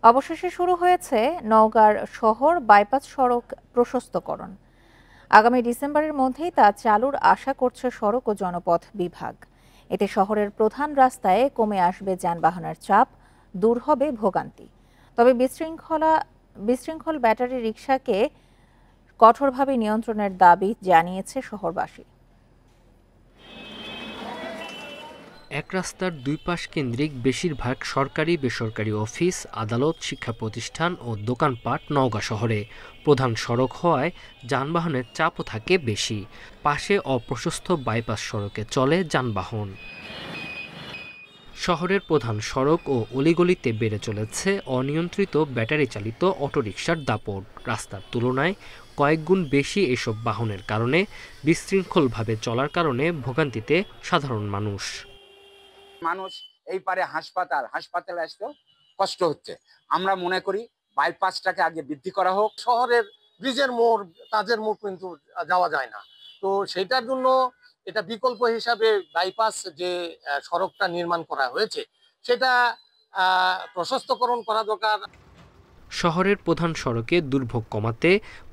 অবশেষে শুরু হয়েছে নওগাঁর শহর বাইপাস সড়ক প্রশস্তকরণ। আগামী ডিসেম্বরের মধ্যেই তা চালুর আশা করছে সড়ক ও জনপথ বিভাগ। এতে শহরের প্রধান রাস্তায় কমে আসবে যানবাহনের চাপ, দূর হবে ভোগান্তি। তবে বিশৃঙ্খল ব্যাটারি রিকশাকে কঠোরভাবে নিয়ন্ত্রণের দাবি জানিয়েছে শহরবাসী। এক রাস্তার দুই পাশ কেন্দ্রিক বেশিরভাগ সরকারি বেসরকারি অফিস, আদালত, শিক্ষা প্রতিষ্ঠান ও দোকানপাট নওগাঁ শহরে। প্রধান সড়ক হওয়ায় যানবাহনের চাপও থাকে বেশি। পাশে অপ্রশস্ত বাইপাস সড়কে চলে যানবাহন। শহরের প্রধান সড়ক ও অলিগলিতে বেড়ে চলেছে অনিয়ন্ত্রিত ব্যাটারি চালিত অটোরিকশার দাপট। রাস্তার তুলনায় কয়েকগুণ বেশি এসব বাহনের কারণে বিশৃঙ্খলভাবে চলার কারণে ভোগান্তিতে সাধারণ মানুষ এই পারে হাসপাতালে আসতেও কষ্ট হচ্ছে। আমরা মনে করি বাইপাসটাকে আগে বৃদ্ধি করা হোক। শহরের ব্রিজের মোড়, কাজের মোড় কিন্তু যাওয়া যায় না, তো সেটার জন্য এটা বিকল্প হিসাবে বাইপাস যে সড়কটা নির্মাণ করা হয়েছে সেটা প্রশস্তকরণ করা দরকার। শহরের প্রধান সড়কে দুর্ভোগ কমাতে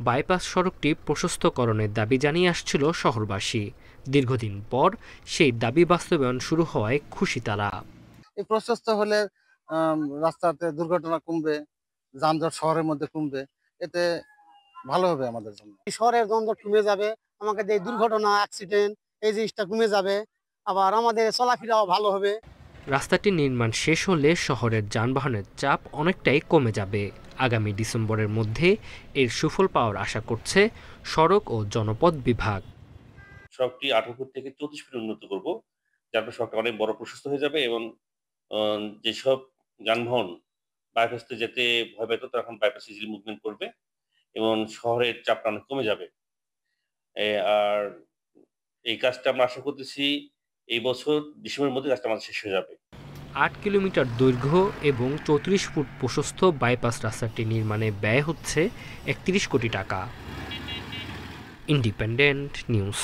বাইপাস সড়কটি প্রশস্তকরণের দাবি জানিয়ে আসছিল শহরবাসী। দীর্ঘদিন পর সেই দাবি বাস্তবায়ন শুরু হওয়ায় খুশি তারা। এই প্রশস্ত হলে রাস্তাতে দুর্ঘটনা কমবে, যানজট শহরের মধ্যে কমবে, এতে ভালো হবে আমাদের জন্য। শহরের যানজট কমে যাবে, আমাদের এই দুর্ঘটনা, অ্যাক্সিডেন্ট এই জিনিসটা কমে যাবে, আবার আমাদের চলাফেরাও ভালো হবে। রাস্তাটি নির্মাণ শেষ হলে শহরের যানবাহনের চাপ অনেকটাই কমে যাবে। আগামী ডিসেম্বরের মধ্যে এর সুফল পাওয়ার আশা করছে সড়ক ও জনপথ বিভাগ। সড়কটি 18 ফুট থেকে 34 ফুট উন্নত করব, যাতে সড়কটা অনেক বড় প্রশস্ত হয়ে যাবে এবং যেসব যানবাহন বাইপাসে যেতে ভয় পেত তারা এখন বাইপাস ইজিলি মুভমেন্ট করবে এবং শহরের চাপটা অনেক কমে যাবে। আর এই কাজটা আমরা আশা করতেছি এই বছর ডিসেম্বরের মধ্যে কাজটা আমাদের শেষ হয়ে যাবে। 8 কিলোমিটার দৈর্ঘ্য এবং 34 ফুট প্রশস্ত বাইপাস রাস্তাটি নির্মাণে ব্যয় হচ্ছে 31 কোটি টাকা। Independent news.